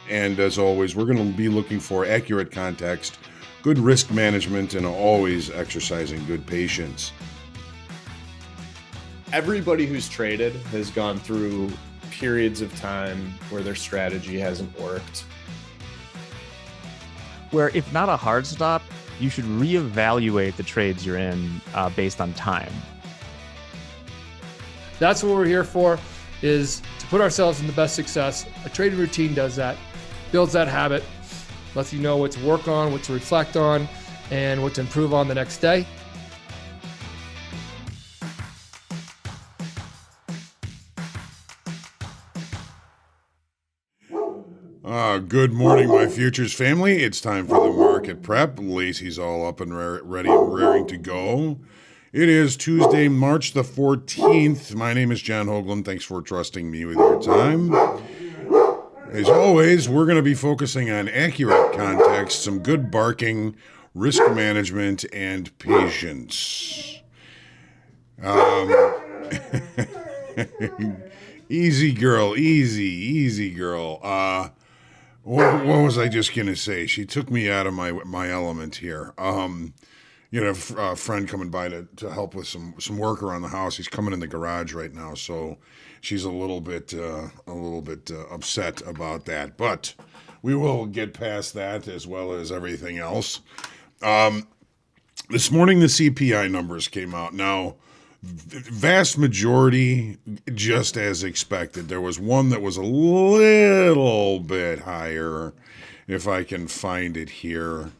And as always, we're going to be looking for accurate context, good risk management, and always exercising good patience. Everybody who's traded has gone through periods of time where their strategy hasn't worked. Where if not a hard stop, you should reevaluate the trades you're in based on time. That's what we're here for, is to put ourselves in the best success. A trading routine does that, builds that habit, lets you know what to work on, what to reflect on, and what to improve on the next day. Good morning, my futures family. It's time for the market prep. Lacey's all up and ready and raring to go. It is Tuesday, March the 14th. My name is John Hoagland. Thanks for trusting me with your time. As always, we're going to be focusing on accurate context, some good barking, risk management, and patience. Easy girl, easy girl. What was I just going to say? She took me out of my element here. A friend coming by to help with some work around the house. He's coming in the garage right now, so she's a little bit upset about that. But we will get past that as well as everything else. This morning the CPI numbers came out. Now, vast majority just as expected. There was one that was a little bit higher, if I can find it here.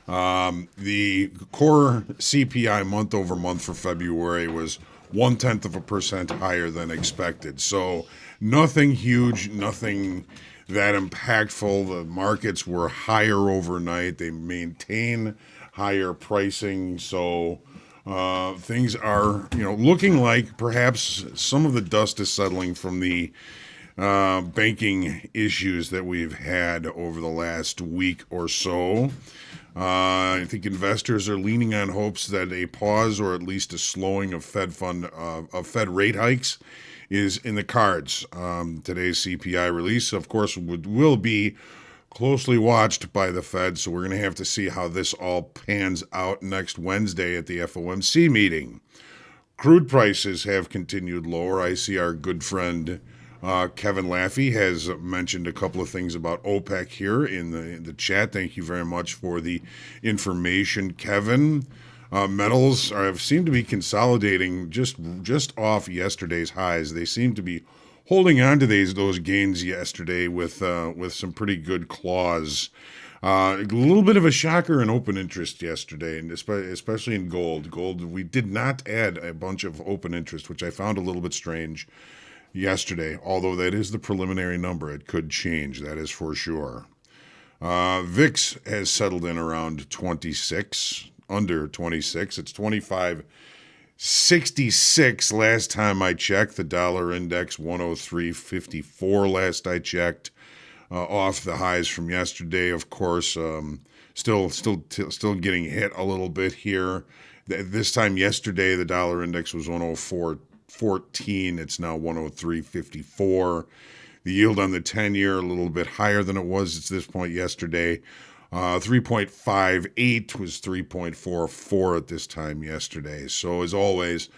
The core CPI month over month for February was 0.1% higher than expected. So nothing huge, nothing that impactful. The markets were higher overnight. They maintain higher pricing. So things are, looking like perhaps some of the dust is settling from the banking issues that we've had over the last week or so. I think investors are leaning on hopes that a pause or at least a slowing of Fed rate hikes is in the cards. Today's CPI release, of course, will be closely watched by the Fed, so we're going to have to see how this all pans out next Wednesday at the FOMC meeting. Crude prices have continued lower. I see our good friend Kevin Laffey has mentioned a couple of things about OPEC here in the chat. Thank you very much for the information, Kevin. Metals have seemed to be consolidating just off yesterday's highs. They seem to be holding on to those gains yesterday with some pretty good claws. A little bit of a shocker in open interest yesterday, and especially in gold. Gold, we did not add a bunch of open interest, which I found a little bit strange yesterday, although that is the preliminary number. It could change, that is for sure. VIX has settled in around 26, under 26. It's 25.66 last time I checked. The dollar index 103.54 last I checked, off the highs from yesterday. Of course, still getting hit a little bit here. This time yesterday, the dollar index was 104.14. It's now 103.54. The yield on the 10-year a little bit higher than it was at this point yesterday. 3.58 was 3.44 at this time yesterday. So as always,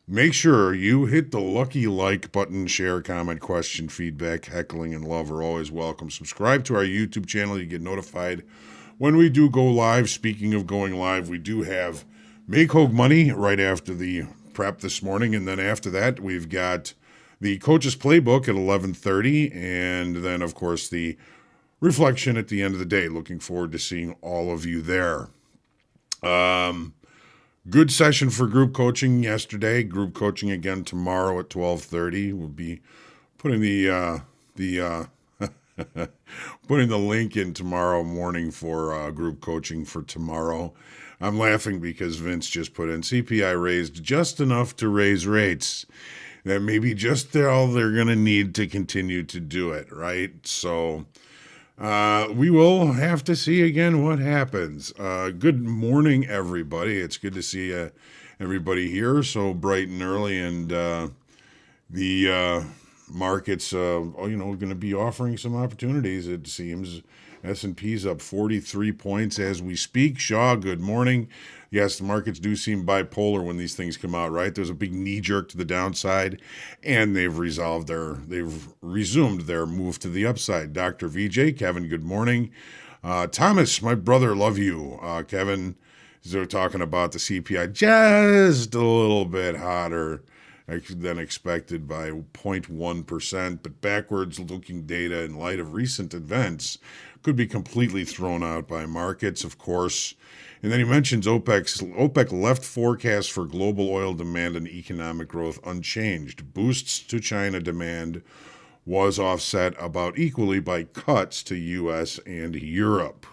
make sure you hit the lucky like button. Share, comment, question, feedback, heckling, and love are always welcome. Subscribe to our YouTube channel. You get notified when we do go live. Speaking of going live, we do have Make Hoag Money right after the prep this morning, and then after that we've got the Coach's Playbook at 11:30, and then of course the reflection at the end of the day. Looking forward to seeing all of you there. Good session for group coaching yesterday. Group coaching again tomorrow at 12:30. We'll be putting the putting the link in tomorrow morning for group coaching for tomorrow. I'm laughing because Vince just put in CPI raised just enough to raise rates. That may be just all they're going to need to continue to do it, right? So we will have to see again what happens. Good morning, everybody. It's good to see everybody here so bright and early. And markets, going to be offering some opportunities, it seems. S&P's up 43 points as we speak. Shaw, good morning. Yes, the markets do seem bipolar when these things come out, right? There's a big knee jerk to the downside, and they've resumed their move to the upside. Dr. VJ, Kevin, good morning. Thomas, my brother, love you. Kevin, they're talking about the CPI just a little bit hotter than expected by 0.1%, but backwards looking data in light of recent events could be completely thrown out by markets, of course. And then he mentions OPEC left forecast for global oil demand and economic growth unchanged. Boosts to China demand was offset about equally by cuts to U.S. and Europe.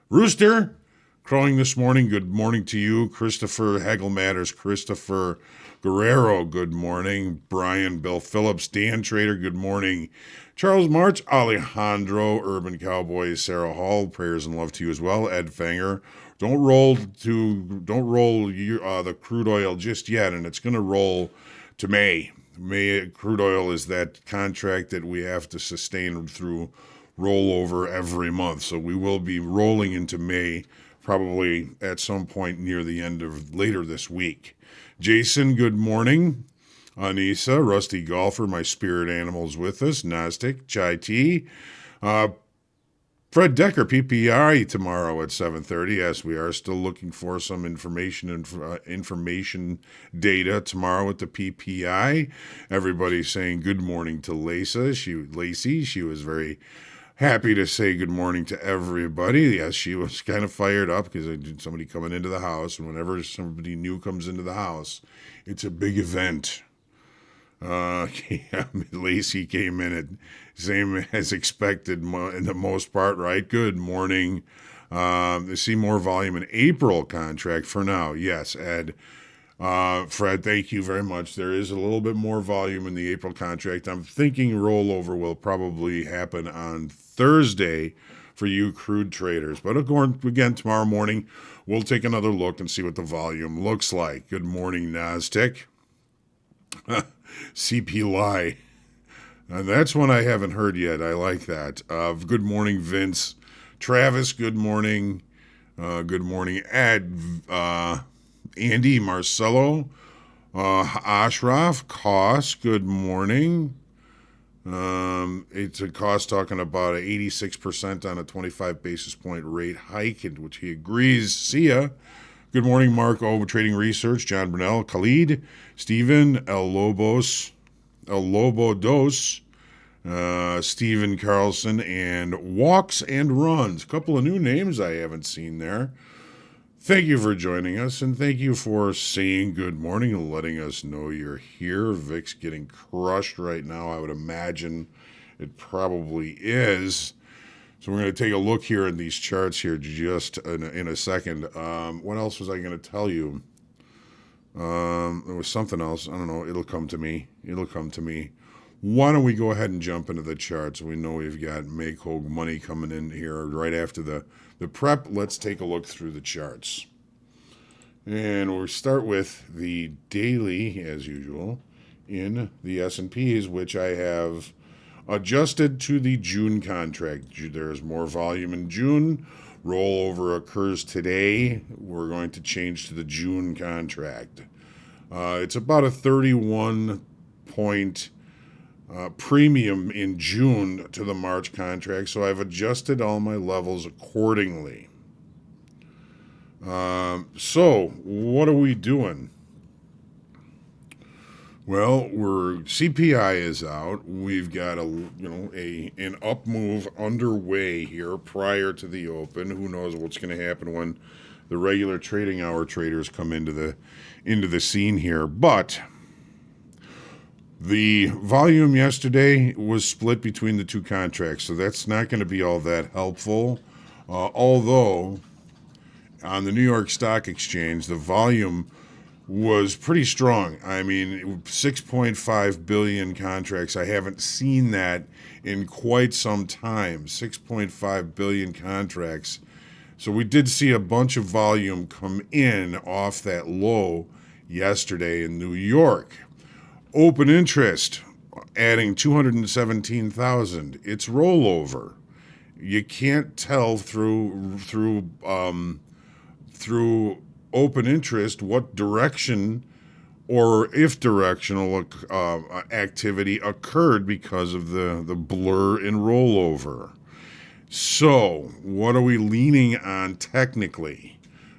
Rooster, crowing this morning, good morning to you. Christopher Hagel Matters, Christopher Guerrero, good morning. Brian, Bill Phillips, Dan Trader, good morning. Charles March, Alejandro, Urban Cowboy, Sarah Hall, prayers and love to you as well. Ed Fanger, don't roll the crude oil just yet, and it's going to roll to May. May crude oil is that contract that we have to sustain through rollover every month. So we will be rolling into May, probably at some point near the end of later this week. Jason, good morning. Anissa, Rusty Golfer, my spirit animals with us. NASDAQ, Chai Tea. Fred Decker, PPI tomorrow at 7:30. Yes, we are still looking for some information data tomorrow at the PPI. Everybody's saying good morning to Lacey. She was very happy to say good morning to everybody. Yes, she was kind of fired up because somebody coming into the house, and whenever somebody new comes into the house, it's a big event. Lacey came in at same as expected in the most part, right? Good morning. See more volume in April contract for now. Yes, Ed. Fred, thank you very much. There is a little bit more volume in the April contract. I'm thinking rollover will probably happen on Thursday for you crude traders. But again, tomorrow morning, we'll take another look and see what the volume looks like. Good morning, NASDAQ. CPI. That's one I haven't heard yet. I like that. Good morning, Vince. Travis, good morning. Good morning, Ed. Andy, Marcelo. Ashraf, Koss, good morning. It's a Koss talking about 86% on a 25 basis point rate hike, which he agrees. See ya. Good morning, Mark O, Trading Research, John Brunel, Khalid, Stephen, El Lobodos, Stephen Carlson, and Walks and Runs. A couple of new names I haven't seen there. Thank you for joining us, and thank you for saying good morning and letting us know you're here. Vic's getting crushed right now. I would imagine it probably is. So we're going to take a look here at these charts here just in a second. What else was I going to tell you? There was something else. I don't know. It'll come to me. Why don't we go ahead and jump into the charts? We know we've got Make-Ho money coming in here right after the prep. Let's take a look through the charts. And we'll start with the daily, as usual, in the S&Ps, which I have adjusted to the June contract. There's more volume in June. Rollover occurs today. We're going to change to the June contract. It's about a 31-point premium in June to the March contract, so I've adjusted all my levels accordingly. So what are we doing? Well, CPI is out. We've got an up move underway here prior to the open. Who knows what's going to happen when the regular trading hour traders come into the scene here. But the volume yesterday was split between the two contracts, so that's not going to be all that helpful. Although on the New York Stock Exchange, the volume was pretty strong. I mean, 6.5 billion contracts. I haven't seen that in quite some time. 6.5 billion contracts. So we did see a bunch of volume come in off that low yesterday in New York. Open interest adding 217,000. It's rollover. You can't tell through open interest what direction or if directional activity occurred because of the blur in rollover. So, what are we leaning on technically?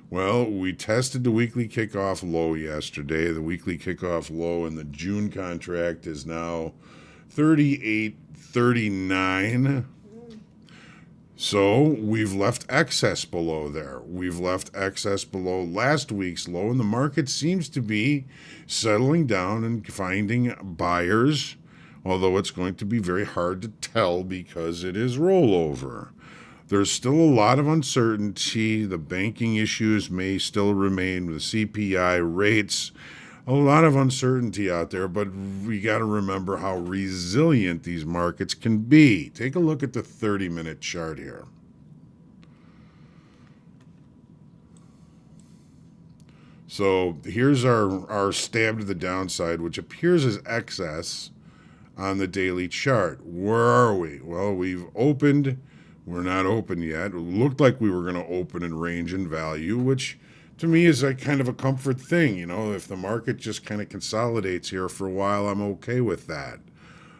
Well, we tested the weekly kickoff low yesterday. The weekly kickoff low in the June contract is now 38.39. So we've left excess below there. We've left excess below last week's low, and the market seems to be settling down and finding buyers, although it's going to be very hard to tell because it is rollover. There's still a lot of uncertainty. The banking issues may still remain with CPI rates. A lot of uncertainty out there, but we got to remember how resilient these markets can be. Take a look at the 30-minute chart here. So here's our stab to the downside, which appears as excess on the daily chart. Where are we? Well, we've opened. We're not open yet. It looked like we were going to open in range and value, which to me is like kind of a comfort thing. You know, if the market just kind of consolidates here for a while, I'm okay with that.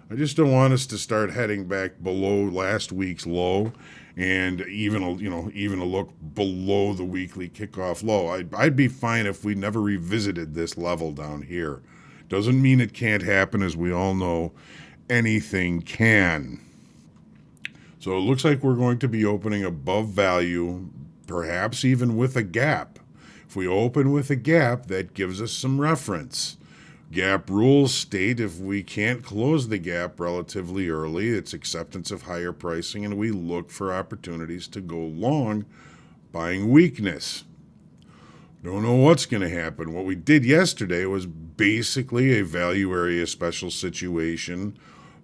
I just don't want us to start heading back below last week's low and even a look below the weekly kickoff low. I'd be fine if we never revisited this level down here. Doesn't mean it can't happen. As we all know, anything can. So it looks like we're going to be opening above value, perhaps even with a gap. If we open with a gap, that gives us some reference. Gap rules state if we can't close the gap relatively early, it's acceptance of higher pricing, and we look for opportunities to go long, buying weakness. Don't know what's going to happen. What we did yesterday was basically a value area special situation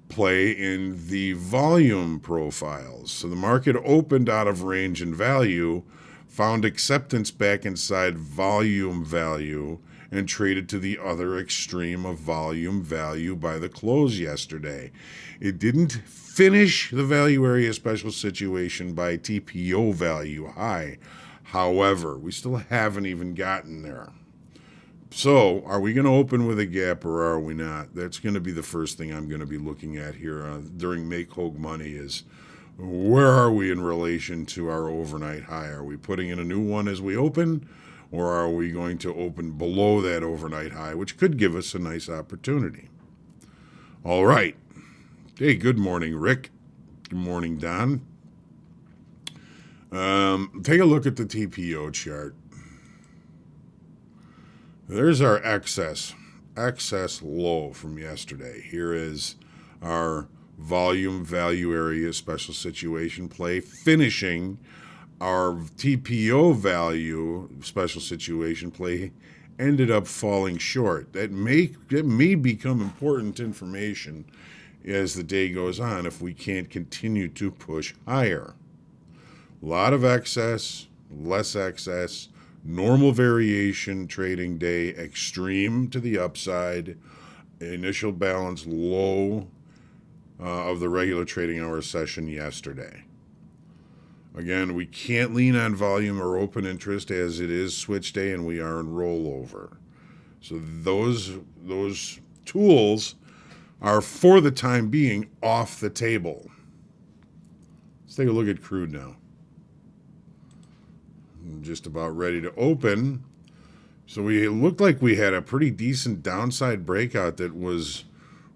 play in the volume profiles. So the market opened out of range and value, found acceptance back inside volume value, and traded to the other extreme of volume value by the close yesterday. It didn't finish the value area special situation by TPO value high. However, we still haven't even gotten there. So, are we going to open with a gap or are we not? That's going to be the first thing I'm going to be looking at here during Make Hogue Money is where are we in relation to our overnight high? Are we putting in a new one as we open, or are we going to open below that overnight high, which could give us a nice opportunity? All right. Hey, good morning, Rick. Good morning, Don. Take a look at the TPO chart. There's our excess low from yesterday. Here is our volume value area special situation play, finishing our TPO value special situation play ended up falling short. That may become important information as the day goes on if we can't continue to push higher. A lot of excess, less excess, normal variation trading day, extreme to the upside, initial balance low of the regular trading hour session yesterday. Again, we can't lean on volume or open interest as it is switch day and we are in rollover. So those tools are for the time being off the table. Let's take a look at crude now. Just about ready to open. So it looked like we had a pretty decent downside breakout that was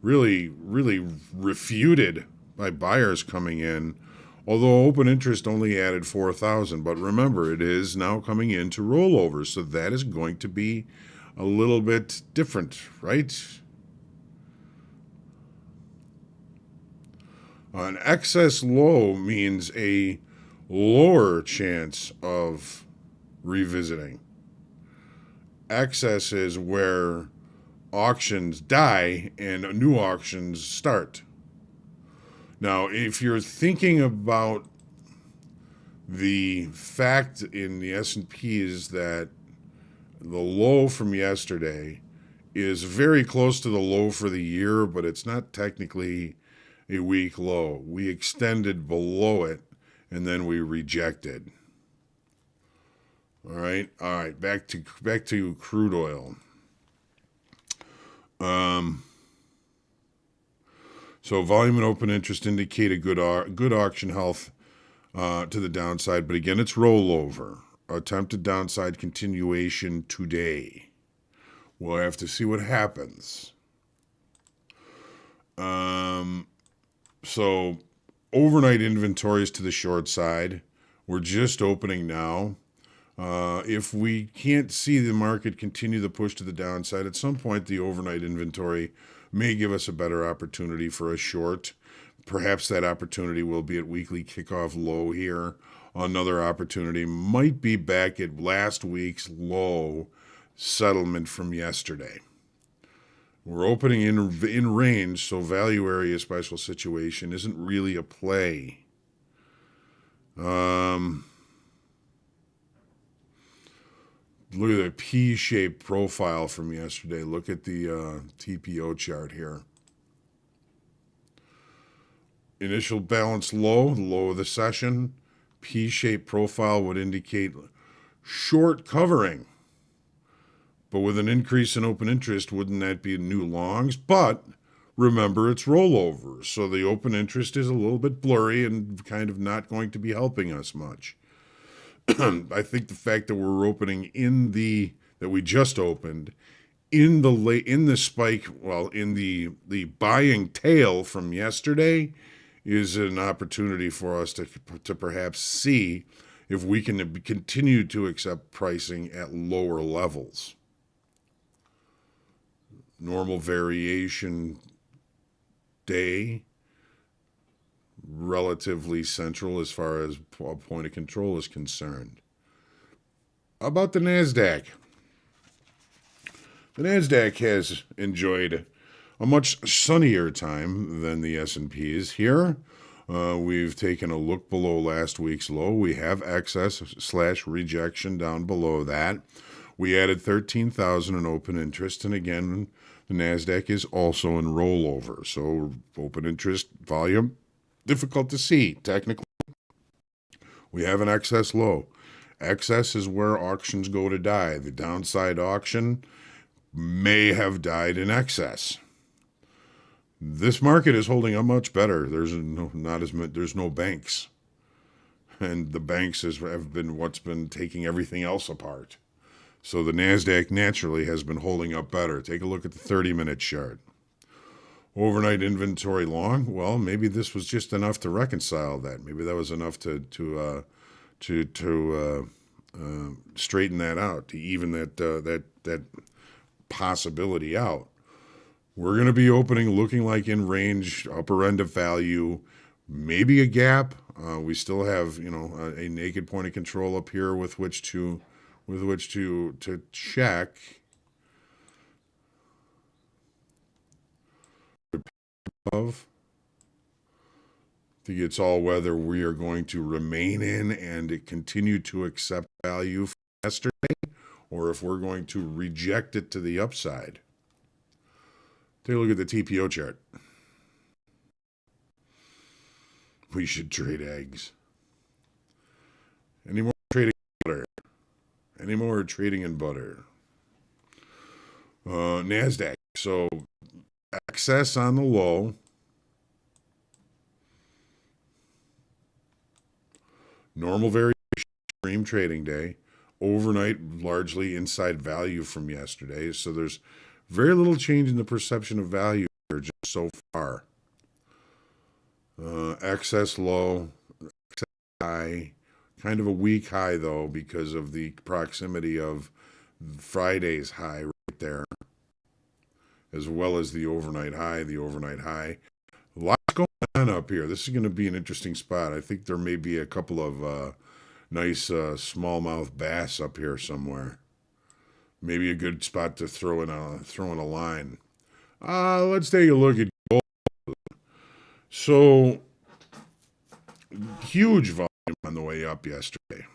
really, really refuted by buyers coming in, although open interest only added 4,000. But remember, it is now coming into rollover, so that is going to be a little bit different, right? An excess low means a lower chance of revisiting. Excess is where auctions die and new auctions start. Now, if you're thinking about the fact in the S&P is that the low from yesterday is very close to the low for the year, but it's not technically a week low. We extended below it, and then we rejected. All right. Back to crude oil. So volume and open interest indicate a good auction health to the downside, but again, it's rollover. Attempted downside continuation today. We'll have to see what happens. So overnight inventories to the short side. We're just opening now. If we can't see the market continue the push to the downside, at some point the overnight inventory may give us a better opportunity for a short. Perhaps that opportunity will be at weekly kickoff low here. Another opportunity might be back at last week's low settlement from yesterday. We're opening in range, so value area special situation isn't really a play. Look at the P-shaped profile from yesterday. Look at the TPO chart here. Initial balance low, the low of the session. P-shaped profile would indicate short covering. But with an increase in open interest, wouldn't that be new longs? But remember, it's rollover. So the open interest is a little bit blurry and kind of not going to be helping us much. I think the fact that we're opening that we just opened in the spike, in the buying tail from yesterday, is an opportunity for us to perhaps see if we can continue to accept pricing at lower levels. Normal variation day, relatively central as far as point of control is concerned. How about the NASDAQ? The NASDAQ has enjoyed a much sunnier time than the S&Ps here. We've taken a look below last week's low. We have excess/rejection down below that. We added 13,000 in open interest, and again, the NASDAQ is also in rollover. So open interest volume, difficult to see technically. We have an excess low. Excess is where auctions go to die. The downside auction may have died in excess. This market is holding up much better. There's no banks, and the banks have been what's been taking everything else apart. So the NASDAQ naturally has been holding up better. Take a look at the 30-minute chart. Overnight inventory long. Well, maybe this was just enough to reconcile that. Maybe that was enough to straighten that out, to even that possibility out. We're going to be opening looking like in range, upper end of value, maybe a gap. We still have a naked point of control up here with which to check. Of. I think it's all whether we are going to remain in and continue to accept value from yesterday, or if we're going to reject it to the upside. Take a look at the TPO chart. We should trade eggs. Any more trading butter? Any more trading in butter? NASDAQ. So excess on the low. Normal variation, extreme trading day. Overnight, largely inside value from yesterday. So there's very little change in the perception of value here just so far. Excess low, excess high. Kind of a weak high, though, because of the proximity of Friday's high right there, as well as the overnight high. Lots going on up here. This is going to be an interesting spot. I think there may be a couple of nice smallmouth bass up here somewhere. Maybe a good spot to throw in a line. Let's take a look at gold. So, huge volume on the way up yesterday.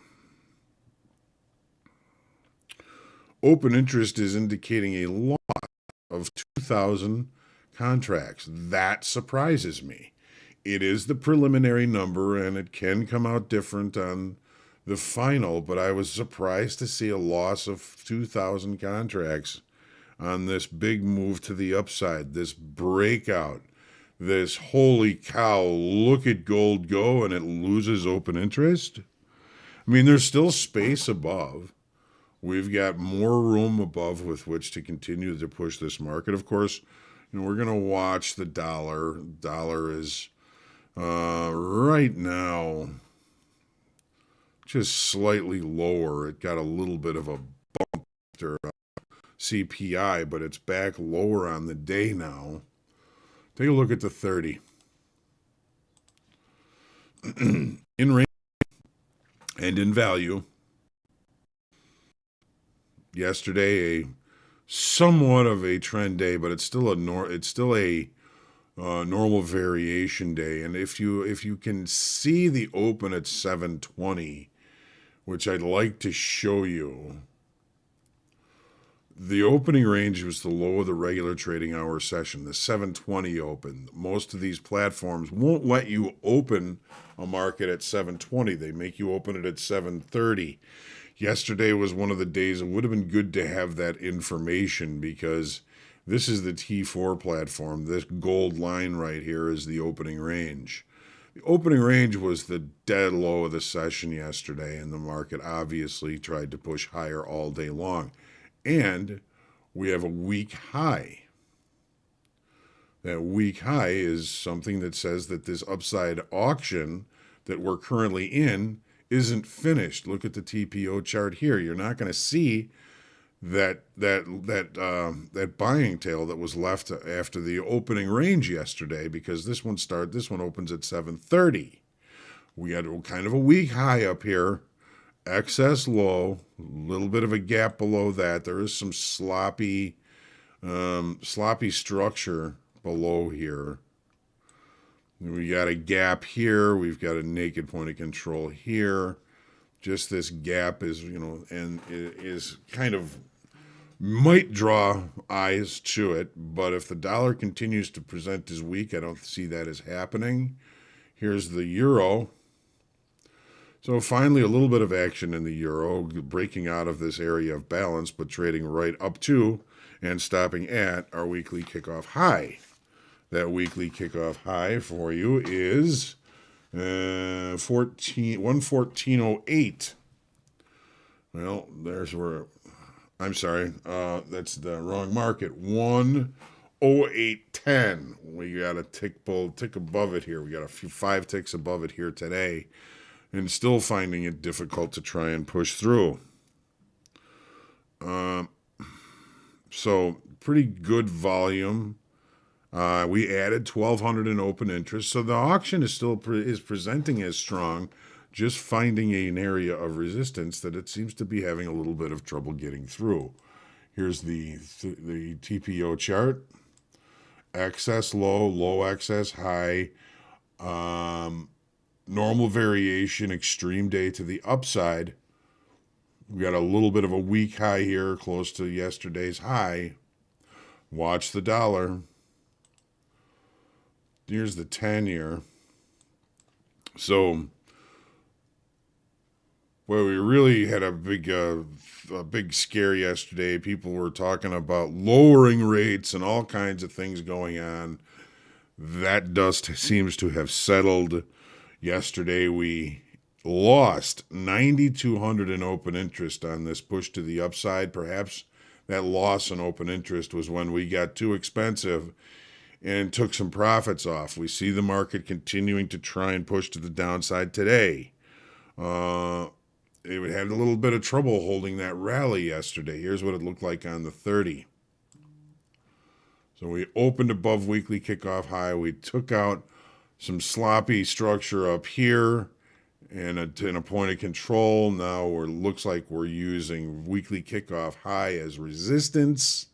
Open interest is indicating a loss of 2,000 contracts. That surprises me. It is the preliminary number, and it can come out different on the final, but I was surprised to see a loss of 2,000 contracts on this big move to the upside, this breakout, this holy cow, look at gold go, and it loses open interest. I mean, there's still space above. We've got more room above with which to continue to push this market. Of course, we're going to watch the dollar. Dollar is right now just slightly lower. It got a little bit of a bump after CPI, but it's back lower on the day now. Take a look at the 30. In range and in value. Yesterday, a somewhat of a trend day, but it's still a normal variation day. And if you can see the open at 720, which I'd like to show you, the opening range was the low of the regular trading hour session, the 720 open. Most of these platforms won't let you open a market at 720. They make you open it at 730. Yesterday was one of the days it would have been good to have that information, because this is the T4 platform. This gold line right here is the opening range. The opening range was the dead low of the session yesterday, and the market obviously tried to push higher all day long. And we have a weak high. That weak high is something that says that this upside auction that we're currently in isn't finished. Look at the TPO chart here. You're not going to see that buying tail that was left after the opening range yesterday, because this one opens at 730. We got kind of a weak high up here. Excess low, a little bit of a gap below that. There is some sloppy structure below here. We got a gap here. We've got a naked point of control here. Just this gap is, and it is kind of might draw eyes to it. But if the dollar continues to present as weak, I don't see that as happening. Here's the euro. So finally, a little bit of action in the euro, breaking out of this area of balance, but trading right up to and stopping at our weekly kickoff high. That weekly kickoff high for you is 114.08. Well, there's where, I'm sorry, that's the wrong market. 108.10. We got a tick above it here. We got a few 5 ticks above it here today, and still finding it difficult to try and push through. So pretty good volume. We added 1,200 in open interest, so the auction is still presenting as strong, just finding an area of resistance that it seems to be having a little bit of trouble getting through. Here's the TPO chart. Excess low, low excess high, normal variation, extreme day to the upside. We got a little bit of a weak high here, close to yesterday's high. Watch the dollar. Here's the 10-year. So, well, we really had a big scare yesterday. People were talking about lowering rates and all kinds of things going on. That dust seems to have settled. Yesterday, we lost 9,200 in open interest on this push to the upside. Perhaps that loss in open interest was when we got too expensive and took some profits off. We see the market continuing to try and push to the downside today. It had a little bit of trouble holding that rally yesterday. Here's what it looked like on the 30. So we opened above weekly kickoff high. We took out some sloppy structure up here and a point of control. Now looks like we're using weekly kickoff high as resistance.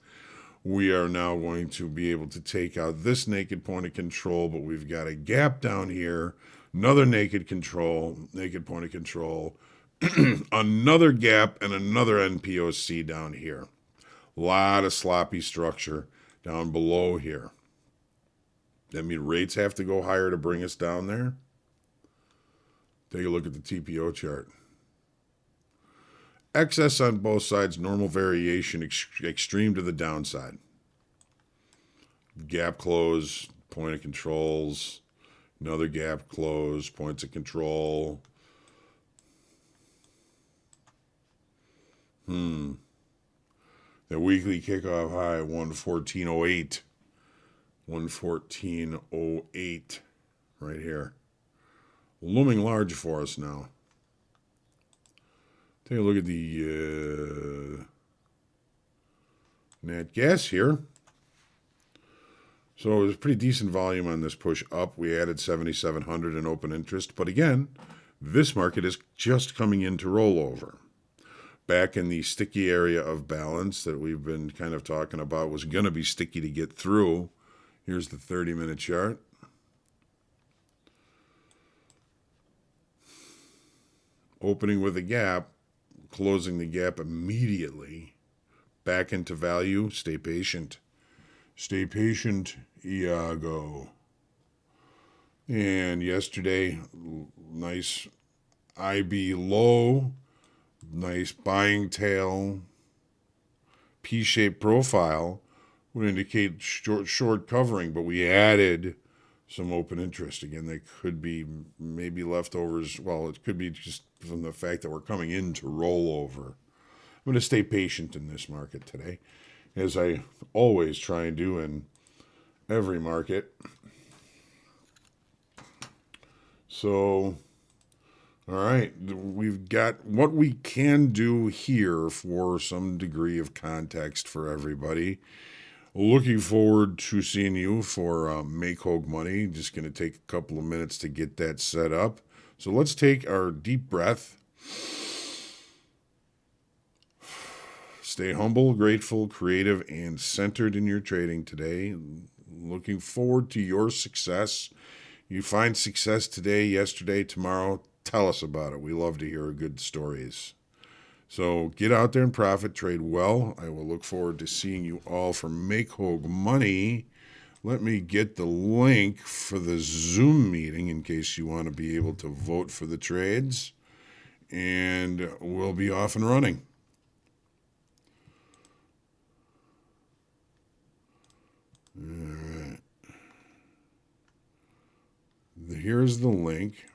We are now going to be able to take out this naked point of control, but we've got a gap down here, another naked point of control, another gap, and another NPOC down here. A lot of sloppy structure. down below here. That means rates have to go higher to bring us down there. Take a look at the TPO chart. Excess on both sides, normal variation, extreme to the downside. Gap close, point of controls, another gap close, points of control. The weekly kickoff high, 114.08. 114.08 right here. Looming large for us now. Take a look at the nat gas here. So it was pretty decent volume on this push up. We added 7,700 in open interest. But again, this market is just coming into rollover. Back in the sticky area of balance that we've been kind of talking about was going to be sticky to get through. Here's the 30-minute chart. Opening with a gap, closing the gap immediately. Back into value. Stay patient. Stay patient, Iago. And yesterday, nice IB low, nice buying tail, P-shaped profile would indicate short covering, but we added some open interest. Again, they could be maybe leftovers. Well, it could be just from the fact that we're coming into rollover. I'm going to stay patient in this market today, as I always try and do in every market. So, all right, we've got what we can do here for some degree of context for everybody. Looking forward to seeing you for Make Hogue Money. Just going to take a couple of minutes to get that set up. So let's take our deep breath. Stay humble, grateful, creative, and centered in your trading today. Looking forward to your success. You find success today, yesterday, tomorrow, tell us about it. We love to hear good stories. So get out there and profit, trade well. I will look forward to seeing you all for Make Hogue Money. Let me get the link for the Zoom meeting in case you want to be able to vote for the trades. And we'll be off and running. All right. Here's the link.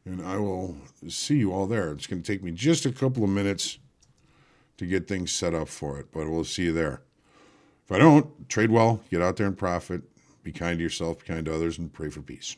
And I will see you all there. It's going to take me just a couple of minutes to get things set up for it, but we'll see you there. If I don't, trade well, get out there and profit, be kind to yourself, be kind to others, and pray for peace.